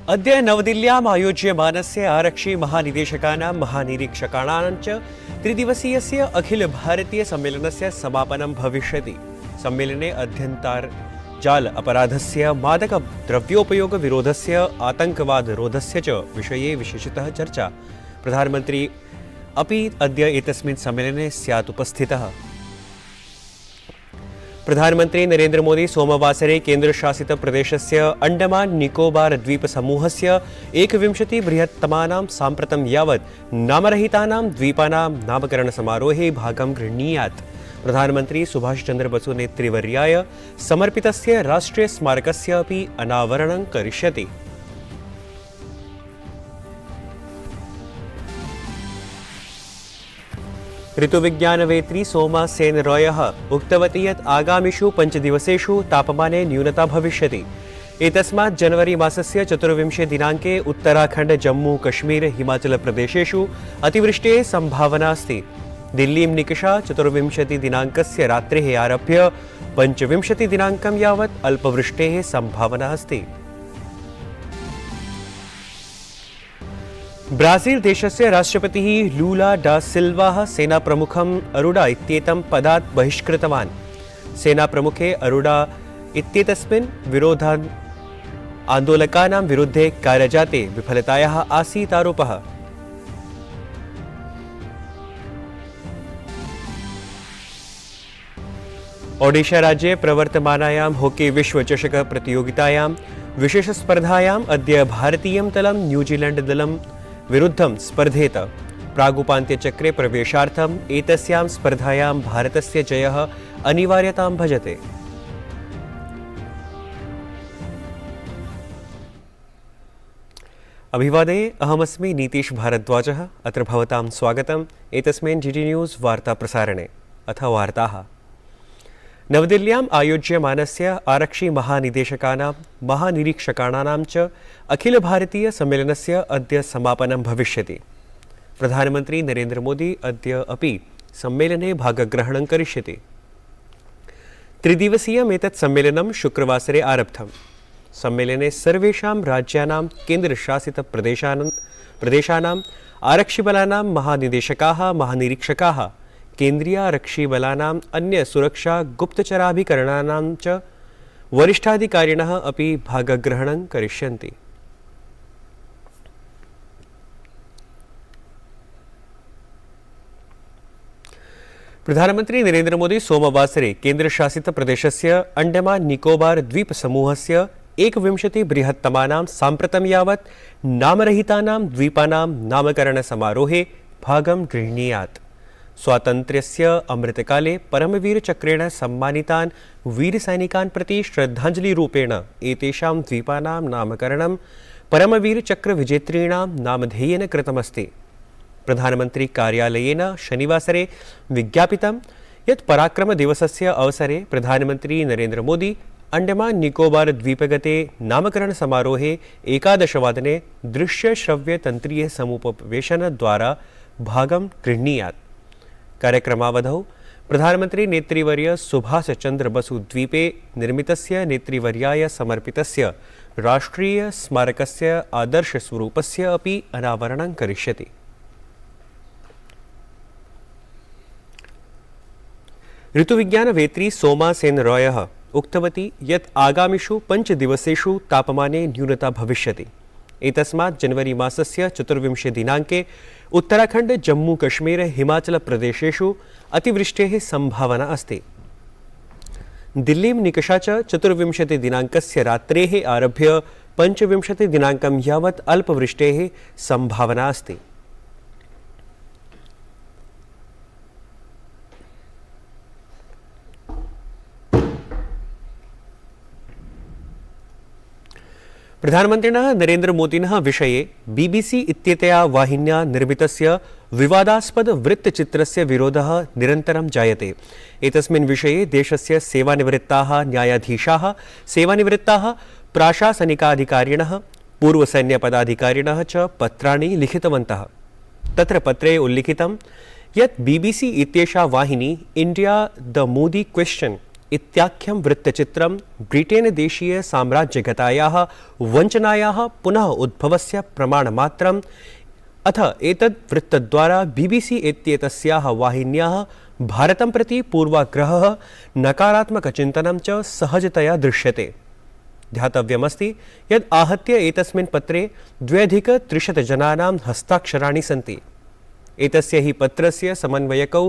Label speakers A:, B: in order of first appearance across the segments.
A: अद्य नवदिल्ल्याम् आयोज्यमानस्य आरक्षि महानिदेशकानां महानिरीक्षकाणां च त्रिदिवसीयस्य अखिल भारतीय सम्मेलनस्य समापनं भविष्यति। सम्मेलने अध्यन्तर्जाल अपराधस्य, मादकद्रव्योपयोग विरोधस्य, आतंकवादरोधस्य च विषये विशेषतः चर्चा। प्रधानमन्त्री अपि अद्य एतस्मिन् सम्मेलने स्यात् उपस्थितः। प्रधानमंत्री नरेंद्र मोदी सोमवासरे केन्द्रशासित प्रदेशस्य अंडमान निकोबार द्वीप समूहस्य 21 बृहत्तमानां साम्प्रतं यावत् नामरहितानां द्वीपानां नामकरण समारोहे भागं गृह्णीयात्। प्रधानमंत्री सुभाष चंद्र बसु नेतृवर्याय समर्पितस्य राष्ट्रिय स्मारकस्य अपि अनावरणं करिष्यति। ऋतुविज्ञानवेत्री सोमा सेन रॉयः उक्तवती यत् आगामिषु 5 दिवसेषु तापमाने न्यूनता भविष्यति। एतस्मात् जनवरी मासस्य 24 दिनाङ्के उत्तराखण्ड, जम्मू कश्मीर, हिमाचल प्रदेशेषु अतिवृष्टेः सम्भावना अस्ति। दिल्लीं निकषा 24 दिनाङ्कस्य रात्रेः आरभ्य 25 दिनाङ्कं यावत् अल्पवृष्टेः सम्भावना अस्ति। ब्राजील देशस्य राष्ट्रपतिः लूला डा सिल्वा सेनाप्रमुखम् अरुडा इत्येतं पदात् बहिष्कृतवान्। सेनाप्रमुखे अरुडा इत्येतस्मिन् विरोधान् आन्दोलकानां विरुद्धे कार्यजाते विफलतायाः आसीत् आरोपः। ओडिशा राज्ये प्रवर्तमानायां हॉकी विश्वचषक प्रतियोगितायां विशेषस्पर्धायाम् अद्य भारतीयं दलं न्यूजीलैण्ड दलं विरुद्धं स्पर्धेत। प्रागुपान्त्यचक्रे प्रवेशार्थम् एतस्यां स्पर्धायां भारतस्य जयः अनिवार्यतां भजते। अभिवादे, अहमस्मि नीतीश भारद्वाजः। अत्र भवतां स्वागतम् एतस्मिन् जीडी न्यूज़ वार्ता प्रसारणे। अथ वार्ताः। नवदिल्ल्याम् आयोज्यमानस्य आरक्षि महानिदेशकानां महानिरीक्षकाणां च अखिल भारतीय सम्मेलनस्य अद्य समापनं भविष्यति। प्रधानमन्त्री नरेंद्र मोदी अद्य अपि सम्मेलने भागग्रहणं करिष्यति। त्रिदिवसीयम् एतत् सम्मेलनं शुक्रवासरे आरब्धम्। सम्मेलने सर्वेषां राज्यानां केन्द्रशासित प्रदेशानाम् आरक्षिबलानां महानिदेशकाः, महानिरीक्षकाः, केन्द्रीय आरक्षिबलानाम् अन्य सुरक्षा गुप्तचराभिकरणानां च वरिष्ठाधिकारिणः अपि भागग्रहणं करिष्यन्ति। प्रधानमन्त्री नरेंद्र मोदी सोमवासरे केन्द्रशासित प्रदेशस्य अंडमान निकोबार द्वीप समूहस्य 21 बृहत्तमानां साम्प्रतं यावत् नामरहितानां द्वीपानां नामकरण समारोहे भागं गृह्णीयात्। स्वातन्त्र्यस्य अमृतकाले परमवीरचक्रेण सम्मानितान् वीरसैनिकान् प्रति श्रद्धाञ्जलिरूपेण एतेषां द्वीपानां नामकरणं परमवीरचक्रविजेतॄणां नामधेयेन कृतमस्ति। प्रधानमन्त्री कार्यालयेन शनिवासरे विज्ञापितं यत् पराक्रमदिवसस्य अवसरे प्रधानमन्त्री नरेंद्र मोदी अंडमान निकोबार द्वीपगते नामकरण समारोहे 11 वादने दृश्यश्रव्यतन्त्रीय समुपवेशनद्वारा भागं गृह्णीयात्। कार्यक्रमावधौ प्रधानमन्त्री नेतृवर्य सुभाष चंद्र बसु द्वीपे निर्मितस्य नेतृवर्याय समर्पितस्य राष्ट्रिय स्मारकस्य आदर्शस्वरूपस्य अपि अनावरणं करिष्यति। ऋतुविज्ञानवेत्री सोमा सेन रॉयः उक्तवती यत् आगामिषु 5 दिवसेषु तापमाने न्यूनता भविष्यति। एतस्मात् जनवरी मासस्य 24 दिनाङ्के उत्तराखण्ड, जम्मू कश्मीर, हिमाचल प्रदेशेषु अतिवृष्टेः सम्भावना अस्ति। दिल्लीं निकषा च 24 दिनाङ्कस्य रात्रेः आरभ्य 25 दिनाङ्कं यावत् अल्पवृष्टेः सम्भावना अस्ति। प्रधानमन्त्रिणः नरेंद्र मोदिनः विषये बीबीसी इत्येतया वाहिन्या निर्मितस्य विवादास्पद वृत्तचित्रस्य विरोधः निरन्तरं जायते। एतस्मिन् विषये देशस्य सेवानिवृत्ताः न्यायाधीशाः, सेवानिवृत्ताः प्राशासनिकाधिकारिणः, पूर्वसैन्यपदाधिकारिणः च पत्राणि लिखितवन्तः। तत्र पत्रे उल्लिखितं यत् बीबीसी इत्येषा वाहिनी इंडिया द मोदी क्वेश्चन इत्याख्यं वृत्तचित्रं ब्रिटेन देशीय साम्राज्यगतायाः वञ्चनायाः पुनः उद्भवस्य प्रमाणमात्रम् अथ एतद् वृत्तद्वारा BBC इत्येतस्याः वाहिन्याः भारतं प्रति पूर्वाग्रहः नकारात्मकचिन्तनं च सहजतया दृश्यते। ध्यातव्यमस्ति यत् आहत्य एतस्मिन् पत्रे 2300 जनानां हस्ताक्षराणि सन्ति। एतस्य हि पत्रस्य समन्वयकौ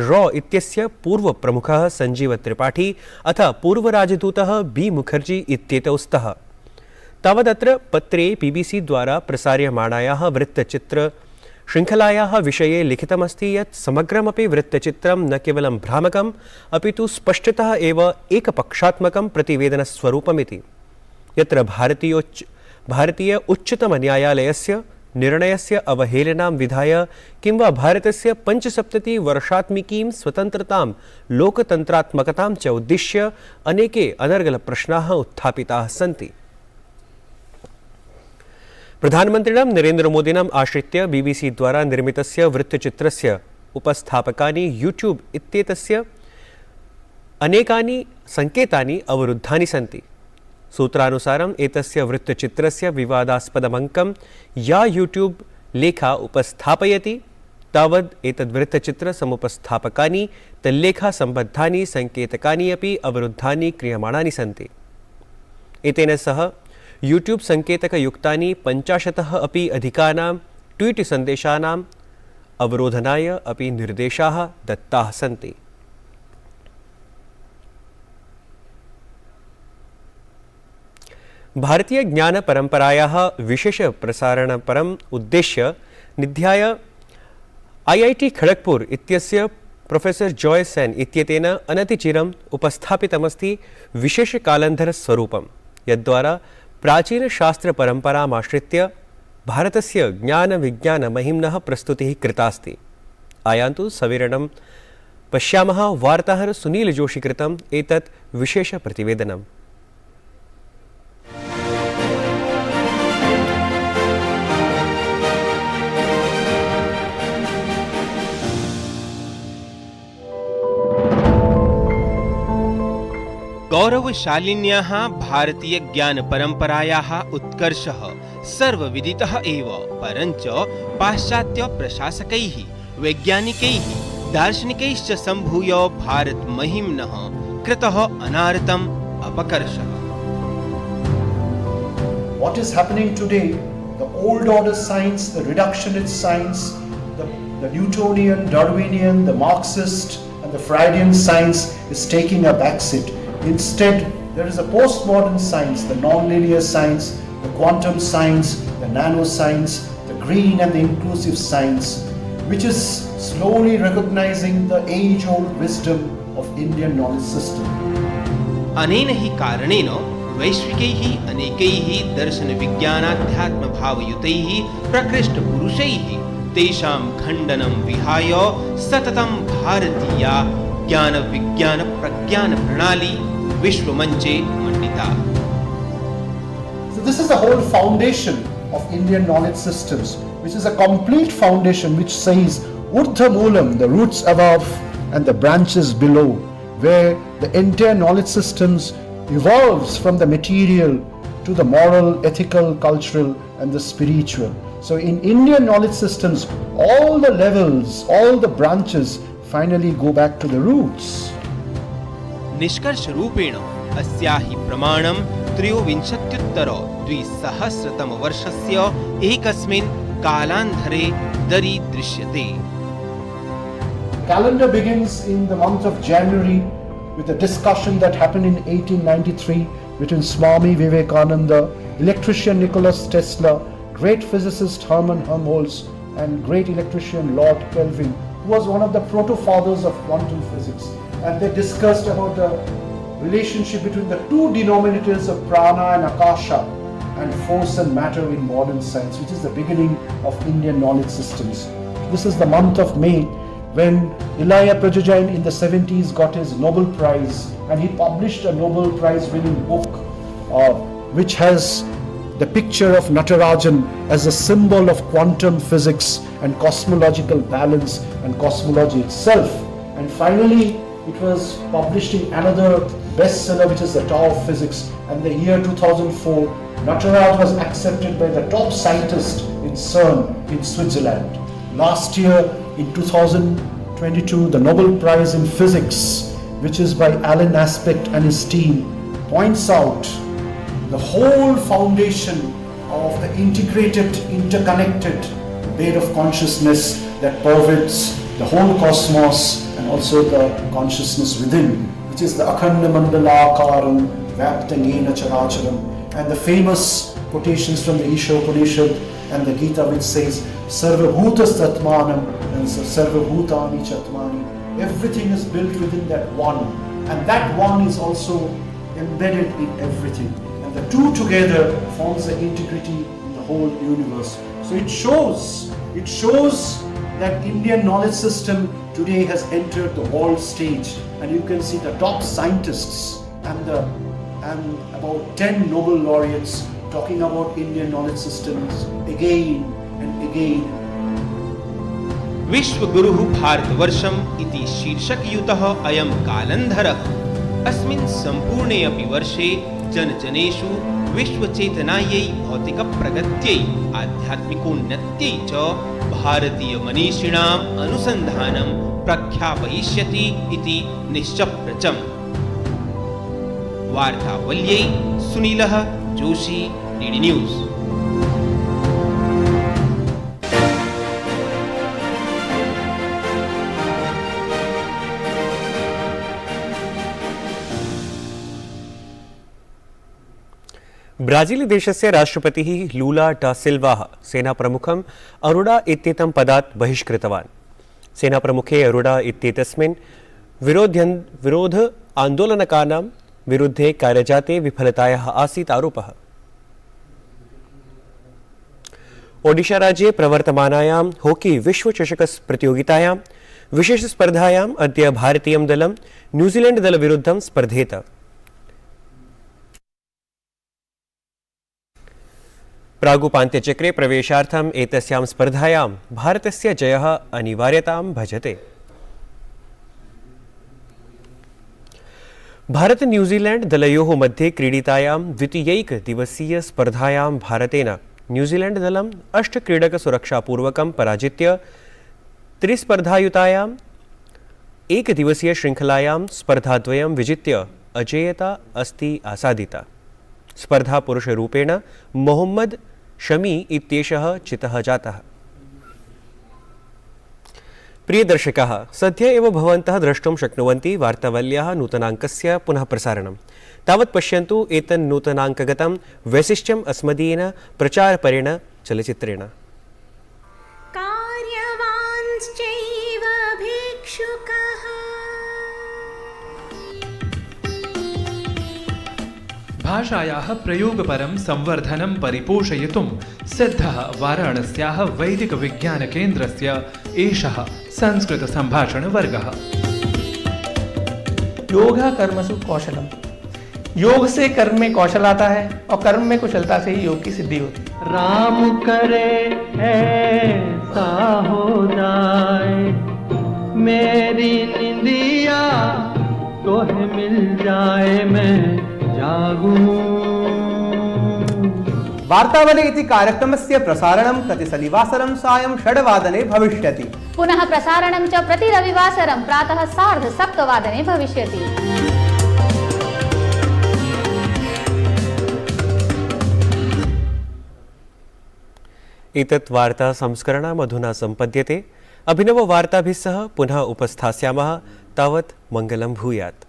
A: रॉ इत्यस्य पूर्वप्रमुखः सञ्जीव त्रिपाठी अथ पूर्वराजदूतः B मुखर्जी इत्येतौ स्तः। तावदत्र पत्रे BBC द्वारा प्रसार्यमाणायाः वृत्तचित्र श्रृङ्खलायाः विषये लिखितमस्ति यत् समग्रमपि वृत्तचित्रं न केवलं भ्रामकम् अपितु स्पष्टतः एव एकपक्षात्मकं प्रतिवेदनस्वरूपमिति, यत्र भारतीय उच्चतमन्यायालयस्य निर्णयस्य अवहेलनां विधाय किंवा भारतस्य 75 वर्षात्मिकीं स्वतन्त्रतां लोकतन्त्रात्मकतां च उद्दिश्य अनेके अनर्गलप्रश्नाः उत्थापिताः सन्ति। प्रधानमन्त्रिणं नरेन्द्रमोदिनम् आश्रित्य BBC द्वारा निर्मितस्य वृत्तचित्रस्य उपस्थापकानि यूट्यूब इत्येतस्य अनेकानि सङ्केतानि अवरुद्धानि सन्ति। सूत्रानुसारम् एतस्य वृत्तचित्रस्य विवादास्पदमङ्कं या यूट्यूब लेखा उपस्थापयति तावद् एतद्वृत्तचित्र समुपस्थापकानि तल्लेखासम्बद्धानि सङ्केतकानि अपि अवरुद्धानि क्रियमाणानि सन्ति। एतेन सह यूट्यूब सङ्केतकयुक्तानि 50 अपि अधिकानां ट्वीट सन्देशानाम् अवरोधनाय अपि निर्देशाः दत्ताः सन्ति। भारतीय ज्ञान परंपरायाः विशेष प्रसारणपरम् उद्देश्य निध्याय IIT खड़गपुर इत्यस्य प्रोफेसर जॉय सेन इत्येतेन अनतिचिरम् उपस्थापितमस्ति विशेष कालन्धर स्वरूपं, यद्द्वारा प्राचीन शास्त्र परंपरामाश्रित्य भारतस्य ज्ञान विज्ञान महिम्नः प्रस्तुतिः कृतास्ति। आयान्तु सविवरणं पश्यामः वार्ताहर सुनील जोशी कृतम् एतत् विशेष प्रतिवेदनम्।
B: गौरवशालिन्याः भारतीय ज्ञान परंपरायाः उत्कर्षः सर्वविदितः एव, परञ्च पाश्चात्य प्रशासकैः वैज्ञानिकैः दार्शनिकैश्च सम्भूय भारत महिम्नः कृतः अनारतम् अपकर्षः।
C: What is happening today, the old order science, the reductionist science, the Newtonian, Darwinian, the Marxist and the Freudian science is taking a backseat. Instead, there is a postmodern science, the nonlinear science, the quantum science, the nanoscience, the green and the inclusive science, which is slowly recognizing the age-old wisdom of Indian knowledge system.
B: अनेन हि कारणेन वैश्विकैः अनेकैः दर्शनविज्ञानाध्यात्मभावयुतैः प्रकृष्टपुरुषैः तेषां खण्डनं विहाय सततं भारतीया ज्ञान विज्ञान प्रज्ञान प्रणाली विश्वमंचे मंडिता।
C: So this is the whole foundation of Indian knowledge systems, which is a complete foundation which says Urdhva Moolam, the roots above and the branches below, where the entire knowledge systems evolves from the material to the moral, ethical, cultural and the spiritual. So in Indian knowledge systems, all the levels, all the branches finally go back to the roots.
B: निष्कर्ष रूपेण अस्याहि प्रमाणं 23-द्विसहस्रतम वर्षस्य एकस्मिन् कालान्धरे दरीदृश्यते।
C: Calendar begins in the month of January with a discussion that happened in 1893 between Swami Vivekananda, electrician Nicholas Tesla, great physicist Hermann Helmholtz and great electrician Lord Kelvin, who was one of the proto-fathers of quantum physics. And they discussed about the relationship between the two denominators of prana and akasha and force and matter in modern science, which is the beginning of Indian knowledge systems. This is the month of May when Elia Prajojain in the 70s got his Nobel Prize, and he published a Nobel Prize winning book which has the picture of Natarajan as a symbol of quantum physics and cosmological balance and cosmology itself. And finally, it was published in another bestseller, which is The Tao of Physics. And the year 2004, Nataraj was accepted by the top scientist in CERN in Switzerland. Last year, in 2022, the Nobel Prize in Physics, which is by Alan Aspect and his team, points out the whole foundation of the integrated, interconnected bed of consciousness that pervades the whole cosmos and also the consciousness within, which is the Akhanda Mandalakaram Vyaptangena Characharam, and the famous quotations from the Isha Upanishad and the Gita, which says Sarvabhutas Tatmanam and Sarvabhutani Chatmani. Everything is built within that one, and that one is also embedded in everything. And the two together forms the integrity in the whole universe. So it shows that Indian knowledge system today has entered the world stage, and you can see the top scientists and about 10 Nobel laureates talking about Indian knowledge systems again and again.
B: विश्वगुरुः भारतवर्षम् इति शीर्षकयुतः अयं कालन्धरः अस्मिन् सम्पूर्णे अपि वर्षे जनजनेषु विश्वचेतनायै भौतिकप्रगत्यै आध्यात्मिकोन्नत्यै च भारतीयमनीषिणाम् अनुसन्धानं प्रख्यापयिष्यति इति निश्चप्रचम्। वार्तावल्यै सुनीलः Joshi, DD news.
A: Brazil देशस्य राष्ट्रपतिः लूला डा सिल्वाः सेनाप्रमुखम् अरोड़ा इत्येतं पदात् बहिष्कृतवान्। सेनाप्रमुखे अरोड़ा इत्येतस्मिन् विरोध आन्दोलनकानां विरुद्धे कार्यजाते विफलतायाः आसीत् आरोपः। ओडिशा राज्ये प्रवर्तमानायां हॉकी विश्वचषक प्रतियोगितायां विशेषस्पर्धायाम् अद्य भारतीयं दलं न्यूजीलैण्ड दलविरुद्धं स्पर्धेत। प्रागुपान्त्यचक्रे प्रवेशार्थम् एतस्यां स्पर्धायां भारतस्य जयः अनिवार्यतां भजते। भारत न्यूजीलैण्ड दलयोः मध्ये क्रीडितायां द्वितीयैक दिवसीय स्पर्धायां भारतेन न्यूजीलैण्ड दलं 8 क्रीडक सुरक्षापूर्वकं पराजित्य त्रिस्पर्धायुतायां एकदिवसीय श्रृंखलायां स्पर्धाद्वयं विजित्य अजेयता अस्ति आसादिता। स्पर्धा पुरुषरूपेण मोहम्मद शमी इत्येषः चितः जातः। प्रिय दर्शकाः, सद्य एव भवन्तः द्रष्टुं शक्नुवन्ति वार्तावल्याः नूतनाङ्कस्य पुनः प्रसारणं। तावत् पश्यन्तु एतन् नूतनाङ्कगतं वैशिष्ट्यम् अस्मदीयेन प्रचारपरेण चलचित्रेण।
D: कार्यवांश्चैव भिक्षुकः
E: भाषायाः प्रयोगपरं संवर्धनं परिपोषयितुं सिद्धः वाराणस्याः वैदिकविज्ञानकेन्द्रस्य एषः संस्कृतसम्भाषणवर्गः।
F: योग कर्मसु कौशलम। योग से कर्म में कौशल आता है और कर्म में कुशलता से ही योग की सिद्धि होती है।
G: राम करे ऐसा हो जाए मेरी निंदिया तोहे मिल जाए मैं
F: वार्तावली इति कार्यक्रमस्य प्रसारणं प्रति शनिवासरं सायं 6:00 भविष्यति।
D: पुनः प्रसारणं च प्रति रविवासरं प्रातः 7:30 भविष्यति।
A: एतत् वार्ता संस्करणम् अधुना सम्पद्यते। अभिनववार्ताभिः सह पुनः उपस्थास्यामः। तावत् मङ्गलं भूयात्।